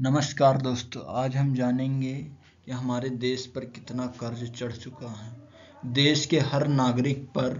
नमस्कार दोस्तों, आज हम जानेंगे कि हमारे देश पर कितना कर्ज चढ़ चुका है। देश के हर नागरिक पर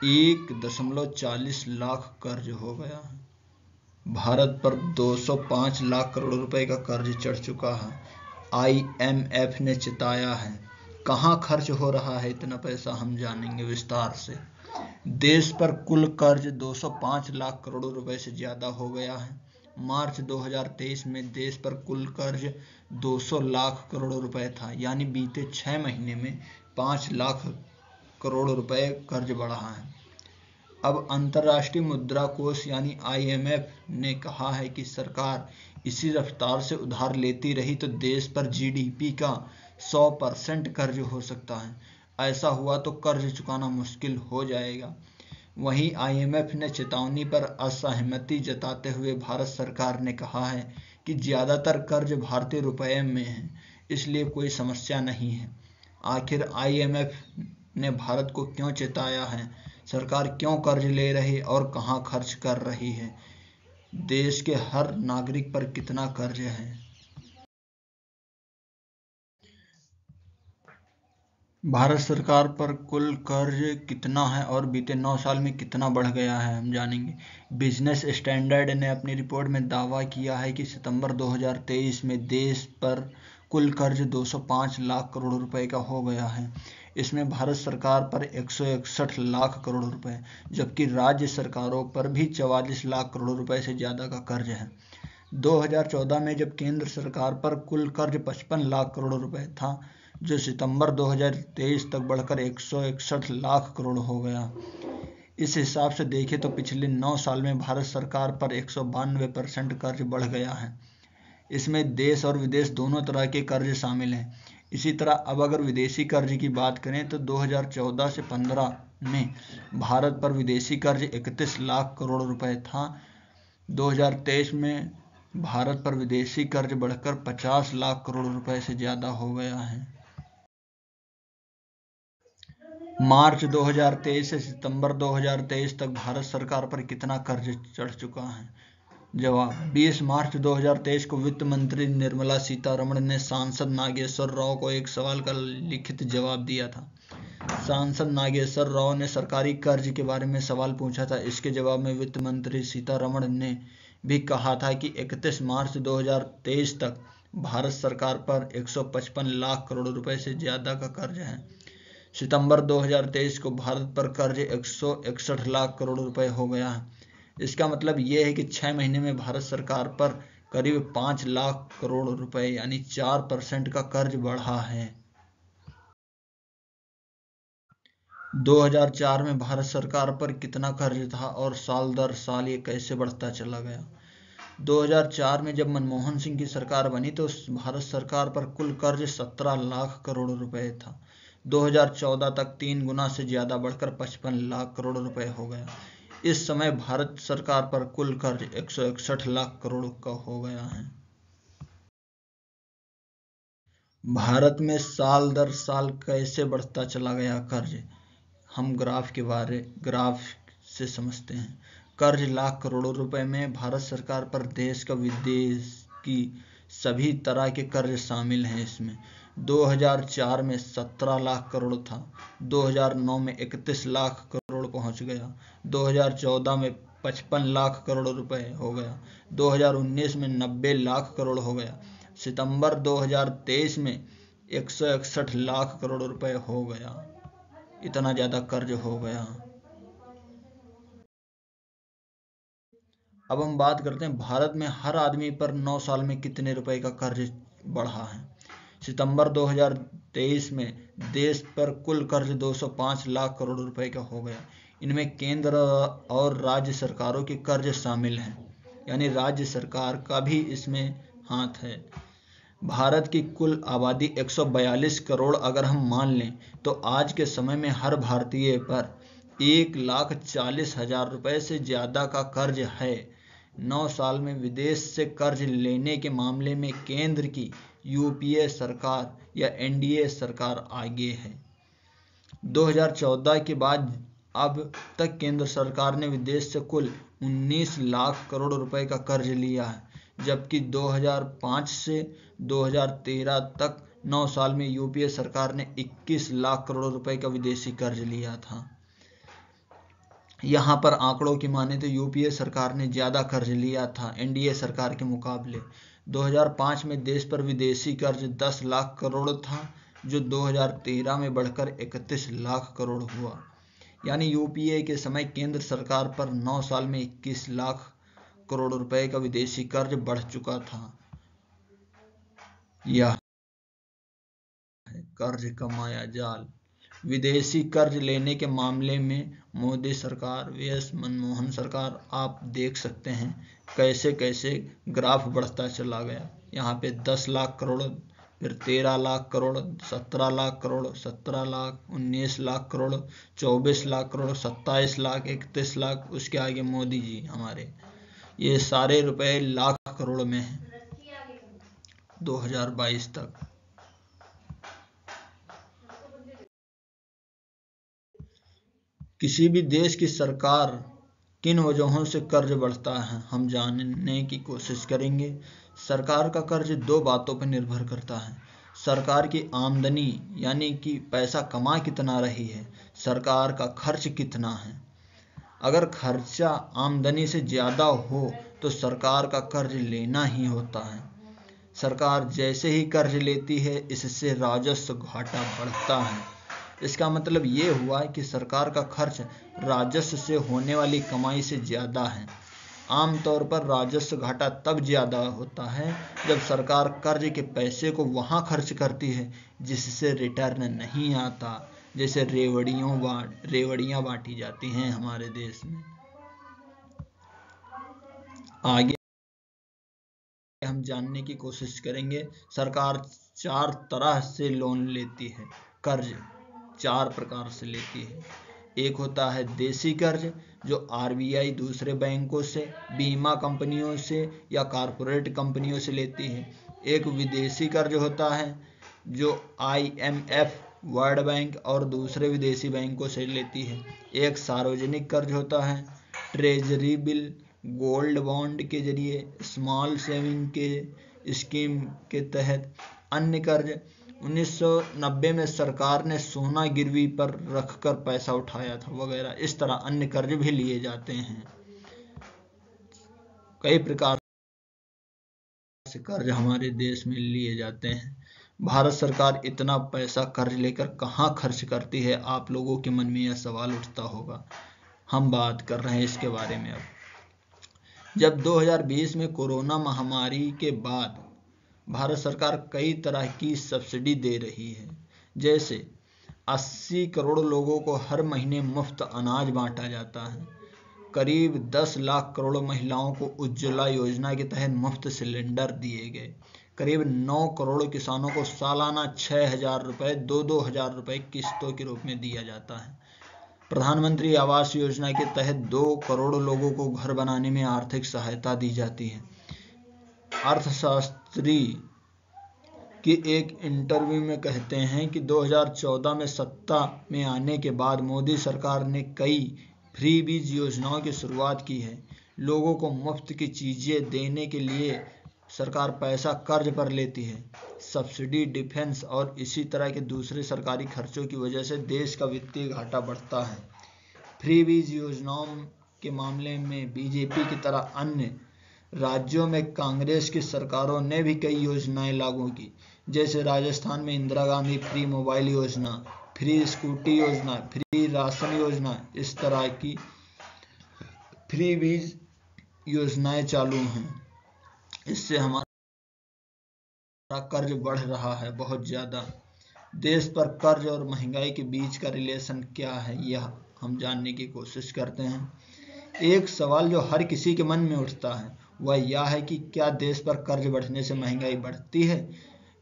1.40 लाख कर्ज हो गया है। भारत पर 205 लाख करोड़ रुपए का कर्ज चढ़ चुका है। IMF ने चिताया है। कहाँ खर्च हो रहा है इतना पैसा, हम जानेंगे विस्तार से। देश पर कुल कर्ज 205 लाख करोड़ रुपए से ज्यादा हो गया है। मार्च 2023 में देश पर कुल कर्ज 200 लाख करोड़ रुपए था, यानी बीते 6 महीने में 5 लाख करोड़ रुपए कर्ज बढ़ा है। अब अंतर्राष्ट्रीय मुद्रा कोष यानी IMF ने कहा है कि सरकार इसी रफ्तार से उधार लेती रही तो देश पर GDP का 100% कर्ज हो सकता है। ऐसा हुआ तो कर्ज चुकाना मुश्किल हो जाएगा। वहीं IMF ने चेतावनी पर असहमति जताते हुए भारत सरकार ने कहा है कि ज्यादातर कर्ज भारतीय रुपये में है, इसलिए कोई समस्या नहीं है। आखिर IMF ने भारत को क्यों चेताया है? सरकार क्यों कर्ज ले रही और कहां खर्च कर रही है? देश के हर नागरिक पर कितना कर्ज है? भारत सरकार पर कुल कर्ज कितना है और बीते 9 साल में कितना बढ़ गया है, हम जानेंगे। बिजनेस स्टैंडर्ड ने अपनी रिपोर्ट में दावा किया है कि सितंबर 2023 में देश पर कुल कर्ज 205 लाख करोड़ रुपए का हो गया है। इसमें भारत सरकार पर 161 लाख करोड़ रुपए, जबकि राज्य सरकारों पर भी 44 लाख करोड़ रुपए से ज़्यादा का कर्ज है। 2014 में जब केंद्र सरकार पर कुल कर्ज 55 लाख करोड़ रुपए था, जो सितंबर 2023 तक बढ़कर 161 लाख करोड़ हो गया। इस हिसाब से देखें तो पिछले 9 साल में भारत सरकार पर 192% कर्ज बढ़ गया है। इसमें देश और विदेश दोनों तरह के कर्ज शामिल हैं। इसी तरह अब अगर विदेशी कर्ज की बात करें तो 2014 से 15 में भारत पर विदेशी कर्ज 31 लाख करोड़ रुपए था। 2023 में भारत पर विदेशी कर्ज बढ़कर 50 लाख करोड़ रुपए से ज़्यादा हो गया है। मार्च 2023 से सितंबर 2023 तक भारत सरकार पर कितना कर्ज चढ़ चुका है? जवाब: 20 मार्च 2023 को वित्त मंत्री निर्मला सीतारमण ने सांसद नागेश्वर राव को एक सवाल का लिखित जवाब दिया था। सांसद नागेश्वर राव ने सरकारी कर्ज के बारे में सवाल पूछा था। इसके जवाब में वित्त मंत्री सीतारमण ने भी कहा था कि 31 मार्च 2023 तक भारत सरकार पर 155 लाख करोड़ रुपए से ज़्यादा का कर्ज है। सितंबर 2023 को भारत पर कर्ज 161 लाख करोड़ रुपए हो गया है। इसका मतलब ये है कि 6 महीने में भारत सरकार पर करीब 5 लाख करोड़ रुपए यानी 4% का कर्ज बढ़ा है। 2004 में भारत सरकार पर कितना कर्ज था और साल दर साल ये कैसे बढ़ता चला गया? 2004 में जब मनमोहन सिंह की सरकार बनी तो भारत सरकार पर कुल कर्ज 17 लाख करोड़ रुपए था। 2014 तक 3 गुना से ज़्यादा बढ़कर 55 लाख करोड़ रुपए हो गया। इस समय भारत सरकार पर कुल कर्ज 161 लाख करोड़ का हो गया है। भारत में साल दर साल कैसे बढ़ता चला गया कर्ज, हम ग्राफ से समझते हैं। कर्ज लाख करोड़ों रुपए में भारत सरकार पर देश का विदेश की सभी तरह के कर्ज शामिल हैं। इसमें 2004 में 17 लाख करोड़ था, 2009 में 31 लाख करोड़ पहुंच गया, 2014 में 55 लाख करोड़ रुपए हो गया, 2019 में 90 लाख करोड़ हो गया, सितंबर 2023 में 161 लाख करोड़ रुपए हो गया। इतना ज़्यादा कर्ज हो गया। अब हम बात करते हैं भारत में हर आदमी पर 9 साल में कितने रुपए का कर्ज बढ़ा है। सितंबर 2023 में देश पर कुल कर्ज 205 लाख करोड़ रुपए का हो गया। इनमें केंद्र और राज्य सरकारों के कर्ज शामिल हैं, यानी राज्य सरकार का भी इसमें हाथ है। भारत की कुल आबादी 142 करोड़ अगर हम मान लें तो आज के समय में हर भारतीय पर 1,40,000 रुपए से ज़्यादा का कर्ज है। 9 साल में विदेश से कर्ज लेने के मामले में केंद्र की UPA सरकार या NDA सरकार आगे है। 2014 के बाद अब तक केंद्र सरकार ने विदेश से कुल 19 लाख करोड़ रुपए का कर्ज लिया है, जबकि 2005 से 2013 तक 9 साल में यूपीए सरकार ने 21 लाख करोड़ रुपए का विदेशी कर्ज लिया था। यहाँ पर आंकड़ों की माने तो यूपीए सरकार ने ज़्यादा कर्ज लिया था एनडीए सरकार के मुकाबले। 2005 में देश पर विदेशी कर्ज 10 लाख करोड़ था, जो 2013 में बढ़कर 31 लाख करोड़ हुआ। यानी यूपीए के समय केंद्र सरकार पर 9 साल में 21 लाख करोड़ रुपए का विदेशी कर्ज बढ़ चुका था। यह कर्ज का माया जाल। विदेशी कर्ज लेने के मामले में मोदी सरकार वीएस मनमोहन सरकार, आप देख सकते हैं कैसे कैसे ग्राफ बढ़ता चला गया। यहाँ पे 10 लाख करोड़, फिर 13 लाख करोड़, 17 लाख करोड़, 17 लाख, 19 लाख करोड़, 24 लाख करोड़, 27 लाख, 31 लाख, उसके आगे मोदी जी हमारे, ये सारे रुपए लाख करोड़ में हैं 2022 तक। किसी भी देश की सरकार किन वजहों से कर्ज बढ़ता है, हम जानने की कोशिश करेंगे। सरकार का कर्ज दो बातों पर निर्भर करता है। सरकार की आमदनी यानी कि पैसा कमा कितना रही है, सरकार का खर्च कितना है। अगर खर्चा आमदनी से ज़्यादा हो तो सरकार का कर्ज लेना ही होता है। सरकार जैसे ही कर्ज लेती है, इससे राजस्व घाटा बढ़ता है। इसका मतलब ये हुआ कि सरकार का खर्च राजस्व से होने वाली कमाई से ज़्यादा है। आमतौर पर राजस्व घाटा तब ज़्यादा होता है जब सरकार कर्ज के पैसे को वहाँ खर्च करती है जिससे रिटर्न नहीं आता, जैसे रेवड़ियाँ बांटी जाती हैं हमारे देश में। आगे हम जानने की कोशिश करेंगे। सरकार 4 तरह से लोन लेती है, कर्ज 4 प्रकार से लेती है। एक होता है देशी कर्ज, जो आरबीआई दूसरे बैंकों से, बीमा कंपनियों से या कॉरपोरेट कंपनियों से लेती है। एक विदेशी कर्ज होता है जो आईएमएफ, वर्ल्ड बैंक और दूसरे विदेशी बैंकों से लेती है। एक सार्वजनिक कर्ज होता है, ट्रेजरी बिल, गोल्ड बॉन्ड के जरिए, स्मॉल सेविंग के स्कीम के तहत। अन्य कर्ज 1990 में सरकार ने सोना गिरवी पर रखकर पैसा उठाया था वगैरह। इस तरह अन्य कर्ज भी लिए जाते हैं। कई प्रकार से कर्ज हमारे देश में लिए जाते हैं। भारत सरकार इतना पैसा कर्ज लेकर कहाँ खर्च करती है, आप लोगों के मन में यह सवाल उठता होगा। हम बात कर रहे हैं इसके बारे में। अब जब 2020 में कोरोना महामारी के बाद भारत सरकार कई तरह की सब्सिडी दे रही है, जैसे 80 करोड़ लोगों को हर महीने मुफ्त अनाज बांटा जाता है। करीब 10 लाख करोड़ महिलाओं को उज्ज्वला योजना के तहत मुफ्त सिलेंडर दिए गए। करीब 9 करोड़ किसानों को सालाना 6,000 रुपये 2-2 हज़ार रुपये किस्तों के रूप में दिया जाता है। प्रधानमंत्री आवास योजना के तहत 2 करोड़ लोगों को घर बनाने में आर्थिक सहायता दी जाती है। अर्थशास्त्री की एक इंटरव्यू में कहते हैं कि 2014 में सत्ता में आने के बाद मोदी सरकार ने कई फ्री बीज योजनाओं की शुरुआत की है। लोगों को मुफ्त की चीज़ें देने के लिए सरकार पैसा कर्ज पर लेती है। सब्सिडी, डिफेंस और इसी तरह के दूसरे सरकारी खर्चों की वजह से देश का वित्तीय घाटा बढ़ता है। फ्री बीज योजनाओं के मामले में बीजेपी की तरह अन्य राज्यों में कांग्रेस की सरकारों ने भी कई योजनाएं लागू की, जैसे राजस्थान में इंदिरा गांधी फ्री मोबाइल योजना, फ्री स्कूटी योजना, फ्री राशन योजना। इस तरह की फ्री बीज योजनाएं चालू हैं। इससे हमारा कर्ज बढ़ रहा है बहुत ज़्यादा। देश पर कर्ज और महंगाई के बीच का रिलेशन क्या है, यह हम जानने की कोशिश करते हैं। एक सवाल जो हर किसी के मन में उठता है वह यह है कि क्या देश पर कर्ज बढ़ने से महंगाई बढ़ती है।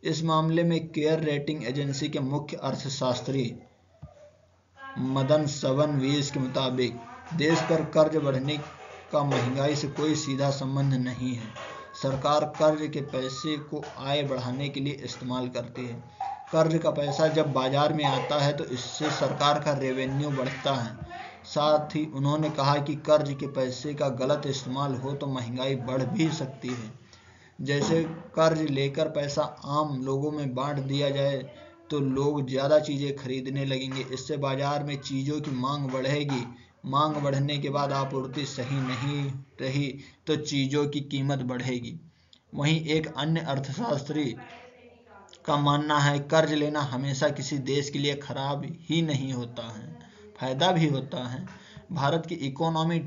इस मामले में केयर रेटिंग एजेंसी के मुख्य अर्थशास्त्री मदन फडणवीस के मुताबिक देश पर कर्ज बढ़ने का महंगाई से कोई सीधा संबंध नहीं है। सरकार कर्ज के पैसे को आय बढ़ाने के लिए इस्तेमाल करती है। कर्ज का पैसा जब बाजार में आता है तो इससे सरकार का रेवेन्यू बढ़ता है। साथ ही उन्होंने कहा कि कर्ज के पैसे का गलत इस्तेमाल हो तो महंगाई बढ़ भी सकती है। जैसे कर्ज लेकर पैसा आम लोगों में बांट दिया जाए तो लोग ज़्यादा चीज़ें खरीदने लगेंगे, इससे बाजार में चीज़ों की मांग बढ़ेगी। मांग बढ़ने के बाद आपूर्ति सही नहीं रही तो चीज़ों की कीमत बढ़ेगी। वहीं एक अन्य अर्थशास्त्री का मानना है कर्ज लेना हमेशा किसी देश के लिए खराब ही नहीं होता है, फायदा भी होता है। भारत की इकोनॉमी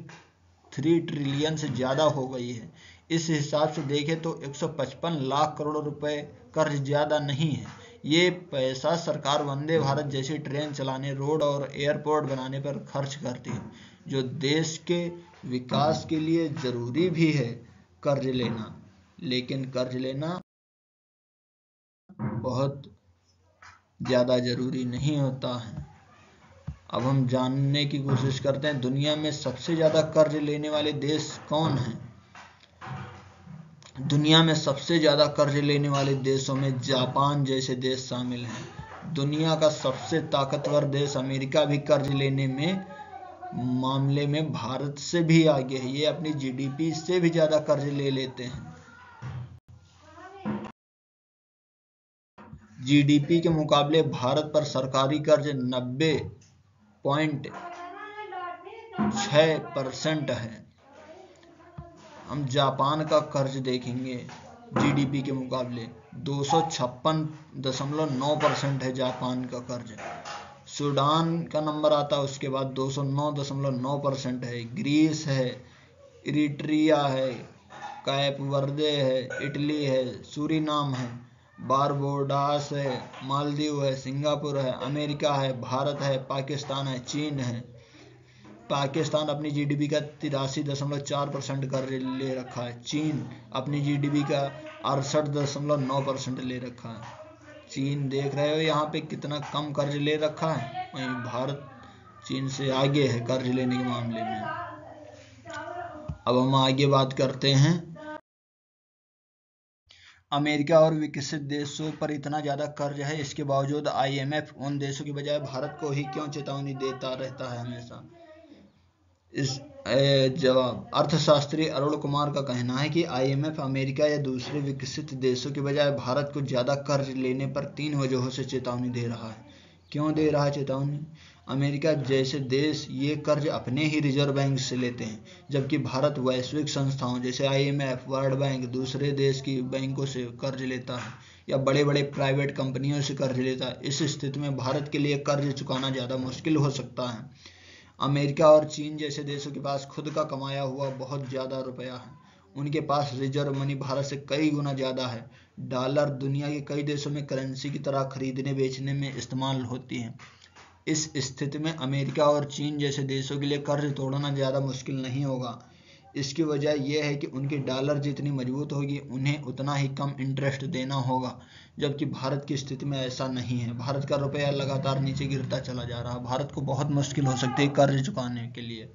3 ट्रिलियन से ज़्यादा हो गई है। इस हिसाब से देखें तो 155 लाख करोड़ रुपए कर्ज ज़्यादा नहीं है। ये पैसा सरकार वंदे भारत जैसी ट्रेन चलाने, रोड और एयरपोर्ट बनाने पर खर्च करती है, जो देश के विकास के लिए ज़रूरी भी है कर्ज लेना। लेकिन कर्ज लेना बहुत ज़्यादा ज़रूरी नहीं होता है। अब हम जानने की कोशिश करते हैं दुनिया में सबसे ज़्यादा कर्ज लेने वाले देश कौन हैं। दुनिया में सबसे ज़्यादा कर्ज लेने वाले देशों में जापान जैसे देश शामिल हैं। दुनिया का सबसे ताकतवर देश अमेरिका भी कर्ज लेने में मामले में भारत से भी आगे है। ये अपनी जीडीपी से भी ज़्यादा कर्ज ले लेते हैं। जीडीपी के मुकाबले भारत पर सरकारी कर्ज 90.6% है। हम जापान का कर्ज देखेंगे, जीडीपी के मुकाबले 256.9% है जापान का कर्ज। सूडान का नंबर आता है उसके बाद 209.9% है। ग्रीस है, इरिट्रिया है, कैप वर्दे है, इटली है, सूरीनाम है, बारबोडास है, मालदीव है, सिंगापुर है, अमेरिका है, भारत है, पाकिस्तान है, चीन है। पाकिस्तान अपनी जीडीपी का 83.4% कर्ज ले रखा है। चीन अपनी जीडीपी का 68.9% ले रखा है। चीन देख रहे हो यहाँ पे कितना कम कर्ज ले रखा है, वहीं भारत चीन से आगे है कर्ज लेने के मामले में। अब हम आगे बात करते हैं अमेरिका और विकसित देशों पर इतना ज़्यादा कर्ज है, इसके बावजूद आईएमएफ उन देशों की बजाय भारत को ही क्यों चेतावनी देता रहता है हमेशा। इस जवाब अर्थशास्त्री अरुण कुमार का कहना है कि आईएमएफ अमेरिका या दूसरे विकसित देशों के बजाय भारत को ज़्यादा कर्ज लेने पर 3 वजहों से चेतावनी दे रहा है। क्यों दे रहा है चेतावनी? अमेरिका जैसे देश ये कर्ज अपने ही रिजर्व बैंक से लेते हैं, जबकि भारत वैश्विक संस्थाओं जैसे आईएमएफ, वर्ल्ड बैंक, दूसरे देश की बैंकों से कर्ज लेता है या बड़े बड़े प्राइवेट कंपनियों से कर्ज लेता है। इस स्थिति में भारत के लिए कर्ज चुकाना ज़्यादा मुश्किल हो सकता है। अमेरिका और चीन जैसे देशों के पास खुद का कमाया हुआ बहुत ज़्यादा रुपया है। उनके पास रिजर्व मनी भारत से कई गुना ज़्यादा है। डॉलर दुनिया के कई देशों में करेंसी की तरह खरीदने बेचने में इस्तेमाल होती है। इस स्थिति में अमेरिका और चीन जैसे देशों के लिए कर्ज तोड़ना ज़्यादा मुश्किल नहीं होगा। इसकी वजह यह है कि उनकी डॉलर जितनी मजबूत होगी उन्हें उतना ही कम इंटरेस्ट देना होगा, जबकि भारत की स्थिति में ऐसा नहीं है। भारत का रुपया लगातार नीचे गिरता चला जा रहा है। भारत को बहुत मुश्किल हो सकती है कर्ज चुकाने के लिए।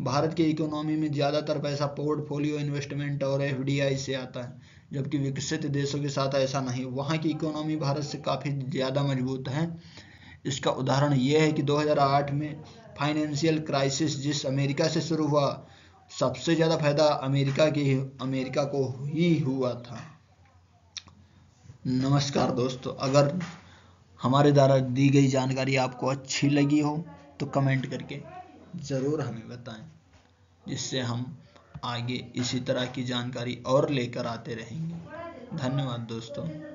भारत की इकोनॉमी में ज़्यादातर पैसा पोर्टफोलियो इन्वेस्टमेंट और एफडीआई से आता है, जबकि विकसित देशों के साथ ऐसा नहीं। वहाँ की इकोनॉमी भारत से काफ़ी ज़्यादा मजबूत है। इसका उदाहरण यह है कि 2008 में फाइनेंशियल क्राइसिस जिस अमेरिका से शुरू हुआ, सबसे ज़्यादा फायदा अमेरिका को ही हुआ था। नमस्कार दोस्तों, अगर हमारे द्वारा दी गई जानकारी आपको अच्छी लगी हो तो कमेंट करके ज़रूर हमें बताएं, जिससे हम आगे इसी तरह की जानकारी और लेकर आते रहेंगे। धन्यवाद दोस्तों।